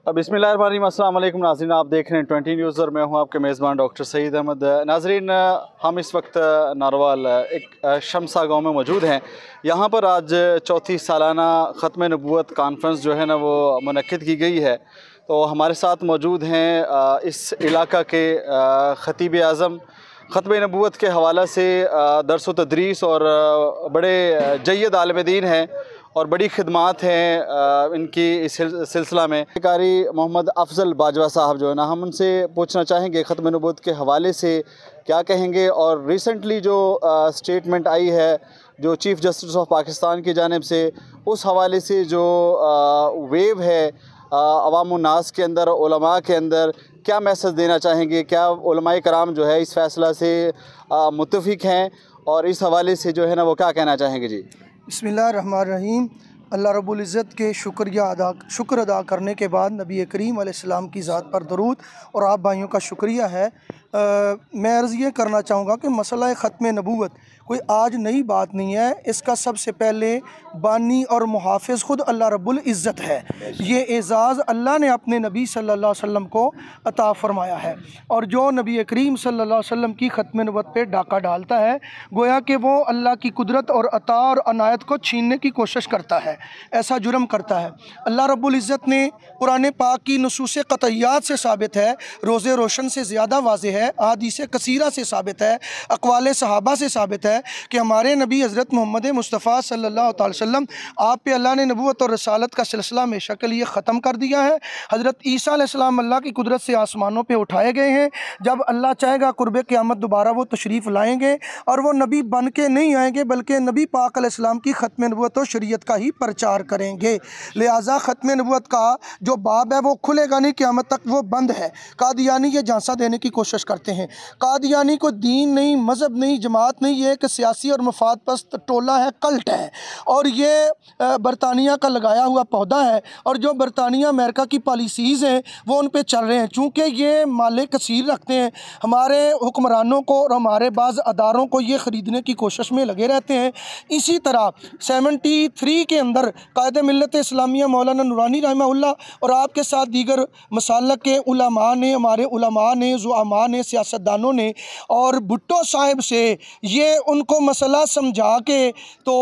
बिस्मिल्लाहिर्रहमानिर्रहीम। अस्सलाम वालेकुम नाज़रीन, आप देख रहे हैं 20 न्यूज़ और मैं हूं आपके मेज़बान डॉक्टर सईद अहमद। नाज़रीन, हम इस वक्त नारवाल एक शमसा गांव में मौजूद हैं। यहां पर आज चौथी सालाना ख़त्म नबूवत कॉन्फ्रेंस जो है ना वो मुनक्किद की गई है। तो हमारे साथ मौजूद हैं इस इलाका के ख़तीब आज़म। ख़त्म नबूवत के हवाला से दर्स व तदरीस और बड़े जय्यद आलिम दीन हैं और बड़ी खिदमात हैं इनकी इस सिलसिला में। कारी मोहम्मद अफजल बाजवा साहब जो है ना, हम उनसे पूछना चाहेंगे ख़त्म नबूवत के हवाले से क्या कहेंगे। और रिसेंटली जो स्टेटमेंट आई है जो चीफ़ जस्टिस ऑफ पाकिस्तान की जानिब से, उस हवाले से जो वेव है अवाम नास के अंदर, उलमा के अंदर, क्या मैसेज देना चाहेंगे? क्या उलमाए कराम जो है इस फ़ैसला से मुत्तफ़िक़ हैं और इस हवाले से जो है ना वो क्या कहना चाहेंगे? जी बिस्मिल्लाहिर्रहमानिर्रहीम। अल्लाह रब्बुल इज़्ज़त के शुक्र अदा करने के बाद नबी करीम अलैहिस्सलाम की ज़ात पर दरूद और आप भाइयों का शुक्रिया है। मैं अर्ज़ ये करना चाहूँगा कि मसला ख़त्म नबूवत कोई आज नई बात नहीं है। इसका सबसे पहले बानी और मुहाफ़िज़ ख़ुद अल्लाह रब्बुल इज़्ज़त है। ये एज़ाज़ अल्लाह ने अपने नबी सल्लल्लाहु अलैहि वसल्लम को अता फ़रमाया है। और जो नबी करीम सल्लल्लाहु अलैहि वसल्लम की ख़त्म नबूवत पे डाका डालता है, गोया कि वो अल्लाह की कुदरत और अता और अनायत को छीनने की कोशिश करता है, ऐसा जुर्म करता है। अल्लाह रब्बुल इज़्ज़त ने कुरान पाक की नुसूस क़तइयात से साबित है, रोज़े रोशन से ज़्यादा वाज़ेह है, अहादीस कसीरा से साबित है, अक़वाले सहाबा से साबित है कि हमारे नबी हज़रत मोहम्मद मुस्तफ़ा सल्लल्लाहु अलैहि वसल्लम आप पे अल्लाह ने नबूवत और रसालत का सिलसिला हमेशा के लिए ख़त्म कर दिया है। हज़रत ईसा अलैहिस्सलाम अल्लाह की कुदरत से आसमानों पे उठाए गए हैं। जब अल्लाह चाहेगा कुर्ब क़यामत दोबारा वो तशरीफ़ लाएँगे और वो नबी बन के नहीं आएँगे बल्कि नबी पाक अलैहिस्सलाम की ख़त्म नबूवत और शरीयत का ही प्रचार करेंगे। लिहाजा ख़त्म नबूवत का जो बाब है वो खुलेगा नहीं, क़यामत तक वो बंद है। कादियानी ये झांसा देने की कोशिश करते हैं। कादियानी को दीन नहीं, मज़हब नहीं, जमात नहीं, ये एक सियासी और मफाद पस्त टोला है, कल्ट है। और ये बरतानिया का लगाया हुआ पौधा है और जो बरतानिया अमेरिका की पॉलिसीज़ हैं वो उन पर चल रहे हैं। चूँकि ये माले कसीर रखते हैं, हमारे हुक्मरानों को और हमारे बाज़ अदारों को ये ख़रीदने की कोशिश में लगे रहते हैं। इसी तरह 73 के अंदर कायदे मिल्लत इस्लामिया मौलाना नूरानी रहमहुल्लाह और आपके साथ दीगर मसालक के उलमा ने, हमारे उलमा ने, ज़ुआमा ने, सियासतदानों ने और भुट्टो साहिब से ये उनको मसला समझा के तो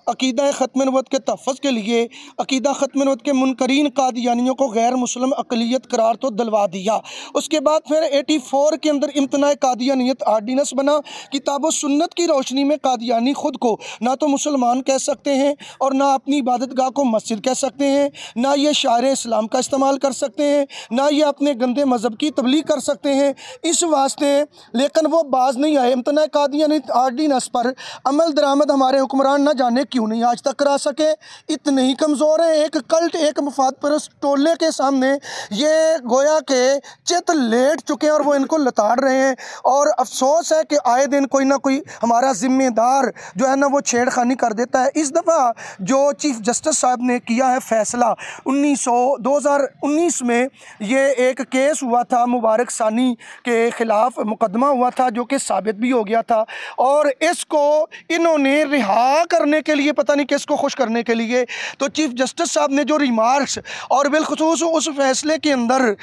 अक़ीदा ख़त्म नबूवत के तहफ़्फ़ुज़ के लिए अक़ीदा ख़त्म नबूवत के मुनकरीन कादियानियों को गैर मुस्लिम अक़लियत करार तो दिलवा दिया। उसके बाद फिर 84 के अंदर इम्तनाए कादियानियत आर्डीनेंस बना। किताब व सुन्नत की रोशनी में कादियानी ख़ुद को ना तो मुसलमान कह सकते हैं और ना अपनी इबादतगाह को मस्जिद कह सकते हैं, ना ये शायर इस्लाम का इस्तेमाल कर सकते हैं, ना ये अपने गंदे मज़हब की तबलीग कर सकते हैं। इस वास्ते लेकिन वो बाज नहीं आए। इम्तनाए कादियानियत आर्डीनेंस पर अमल दरामद हमारे हुक्मरान न जाने क्यों नहीं आज तक करा सके। इतने ही कमज़ोर है। एक कल्ट, एक मफाद परस्त टोले के सामने ये गोया के चित लेट चुके हैं और वो इनको लताड़ रहे हैं। और अफसोस है कि आए दिन कोई ना कोई हमारा ज़िम्मेदार जो है ना वो छेड़खानी कर देता है। इस दफ़ा जो चीफ़ जस्टिस साहब ने किया है फ़ैसला, 2019 में ये एक केस हुआ था, मुबारक सानी के ख़िलाफ़ मुकदमा हुआ था जो कि साबित भी हो गया था। और इसको इन्होंने रिहा करने के लिए, पता नहीं किसको खुश करने के लिए, तो चीफ़ जस्टिस साहब ने जो रिमार्क्स और बिलखुसूस उस फैसले के अंदर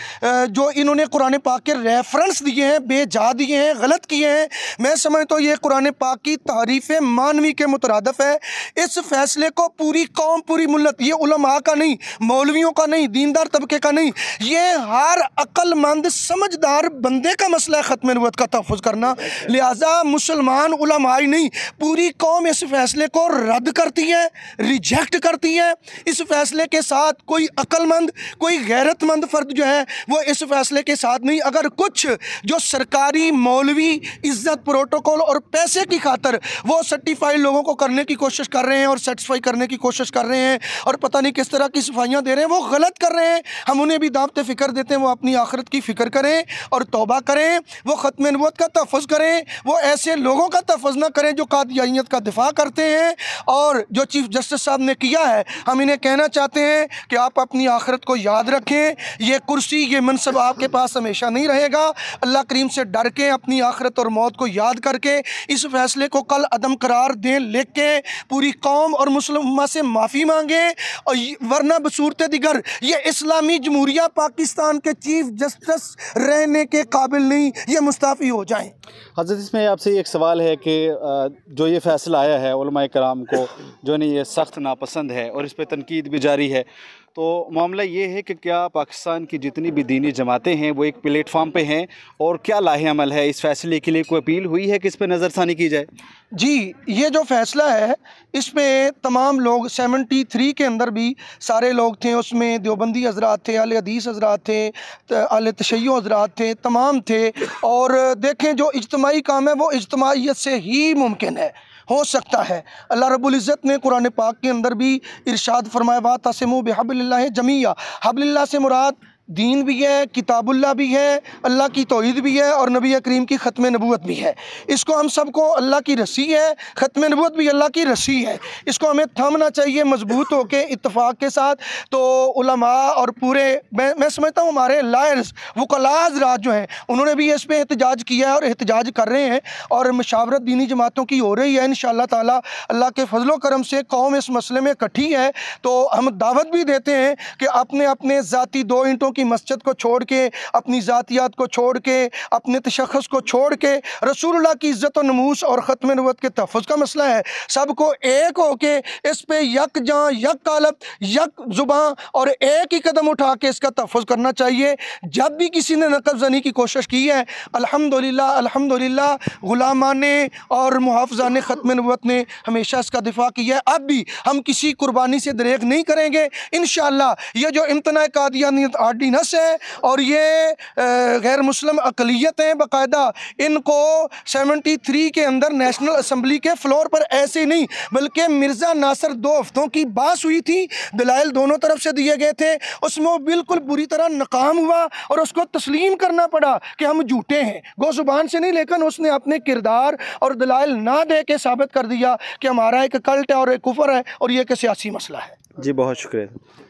जो इन्होंने कुरान पाक के रेफरेंस दिए हैं, बेजा दिए हैं, गलत किए हैं, मैं समझता हूँ ये कुरान पाक की तारीफ़ मानवी के मुतरादफ़ है। इस फैसले को पूरी कौम, पूरी मुल्लत, ये उलमा का नहीं, मौलवियों का नहीं, दीनदार तबके का नहीं, ये हर अक्लमंद समझदार बंदे का मसला है ख़त्म नबूवत का तहफ़्फ़ुज़ करना। लिहाजा मुसलमान उलमा ही नहीं, पूरी कौम इस फैसले को रद्द करती है, रिजेक्ट करती है। इस फैसले के साथ कोई अक्लमंद, कोई गैरतमंद फ़र्द जो है वो इस फैसले के साथ नहीं। अगर कुछ जो सरकारी मौलवी इज़्ज़त, प्रोटोकॉल और पैसे की खातर वो सर्टिफाइड लोगों को करने की कोशिश कर रहे हैं और सेटिस्फाई करने की कोशिश कर रहे हैं और पता नहीं किस तरह की सफाइयाँ दे रहे हैं, वो गलत कर रहे हैं। हम उन्हें भी दावत फ़िक्र देते हैं, वो अपनी आखिरत की फ़िक्र करें और तौबा करें, वो ख़त्म नबूवत का तहफ़्फ़ुज़ करें, वो ऐसे लोगों का तहफ़्फ़ुज़ ना करें जो कादियानियत का दिफा करते हैं। और जो चीफ़ जस्टिस साहब ने किया है, हम इन्हें कहना चाहते हैं कि आप अपनी आखिरत को याद रखें। ये कुर्सी, ये मनसब आपके पास हमेशा नहीं रहेगा। अल्लाह करीम से डर के अपनी आखिरत और मौत को याद करके इस फैसले को कल अदम करार दें, लिख के पूरी कौम और मुस्लिम उम्मा से माफ़ी मांगे। और वरना बसूरत दिगर ये इस्लामी जमहूरिया पाकिस्तान के चीफ जस्टिस रहने के काबिल नहीं, ये मुस्ताफ़ी हो जाएं। हज़रत, इसमें आपसे एक सवाल है कि जो ये फ़ैसला आया है उलमाए कराम को जो है ये सख्त नापसंद है और इस पर तनकीद भी जारी है, तो मामला ये है कि क्या पाकिस्तान की जितनी भी दीनी जमातें हैं वो एक प्लेटफार्म पे हैं और क्या लाहे अमल है इस फैसले के लिए? कोई अपील हुई है कि इस पर नज़रसानी की जाए? जी, ये जो फ़ैसला है इस पे तमाम लोग 73 के अंदर भी सारे लोग थे, उसमें देवबंदी हज़रात थे, अहले हदीस हज़रात थे, अहले तशय्युअ हज़रात थे, तमाम थे। और देखें जो इज्तिमाई काम है वो इज्तिमाइयत से ही मुमकिन है, हो सकता है। अल्लाह रब्बुल इज़्ज़त ने कुरान पाक के अंदर भी इरशाद फरमाया, वातसिमू बिहब्लिल्लाहि जमीआ। हब्लिल्लाह से मुराद दीन भी है, किताबुल्लाह भी है, अल्लाह की तौहीद भी है और नबी करीम की ख़त्म नबूवत भी है। इसको हम सबको, अल्लाह की रस्सी है, ख़त्म नबूवत भी अल्लाह की रस्सी है, इसको हमें थामना चाहिए मजबूत होकर इत्तफाक़ के साथ। तो उलमा और पूरे मैं समझता हूँ हमारे लायर्स वकला हज़रात जो हैं उन्होंने भी इस पर एहतजाज किया है और एहतजाज कर रहे हैं और मशावरत दीनी जमातों की हो रही है। इंशाअल्लाह ताला अल्लाह के फजलो करम से कौम इस मसले में इकट्ठी है। तो हम दावत भी देते हैं कि अपने अपने ज़ाती 2 ईंटों की मस्जिद को छोड़ के, अपनी ज़ातियात को छोड़ के, अपने तशख़्ख़ुस को छोड़ के रसूलुल्लाह की इज़्ज़त और नमूस और ख़त्म नबूवत के तहफ़्फ़ुज़ का मसला है। सबको एक होके इस पे यकजां, यक कालब, यक ज़ुबां और एक ही कदम उठा के इसका तहफ़्फ़ुज़ करना चाहिए। जब भी किसी ने नक़ब-ज़नी की कोशिश की है, अल्हम्दुलिल्लाह अल्हम्दुलिल्लाह गुलामाने और मुहाफ़िज़ाने ख़त्म नबूवत ने हमेशा इसका दिफ़ा किया है। अब भी हम किसी कुर्बानी से दरेग नहीं करेंगे इंशाअल्लाह। ये जो इम्तना कादियानियत ऑर्डिनेंस है और ये गैर मुस्लिम अक़लियत हैं बाकायदा, इनको 73 के अंदर नेशनल असम्बली के फ्लोर पर ऐसे नहीं बल्कि मिर्ज़ा नासिर 2 हफ्तों की बात हुई थी, दलाइल दोनों तरफ से दिए गए थे, उसमें वो बिल्कुल बुरी तरह नाकाम हुआ और उसको तस्लीम करना पड़ा कि हम झूठे हैं। गो ज़ुबान से नहीं, लेकिन उसने अपने किरदार और दलाइल ना दे के साबित कर दिया कि हमारा एक कल्ट है और एक कुफर है और ये एक सियासी मसला है। जी, बहुत शुक्रिया।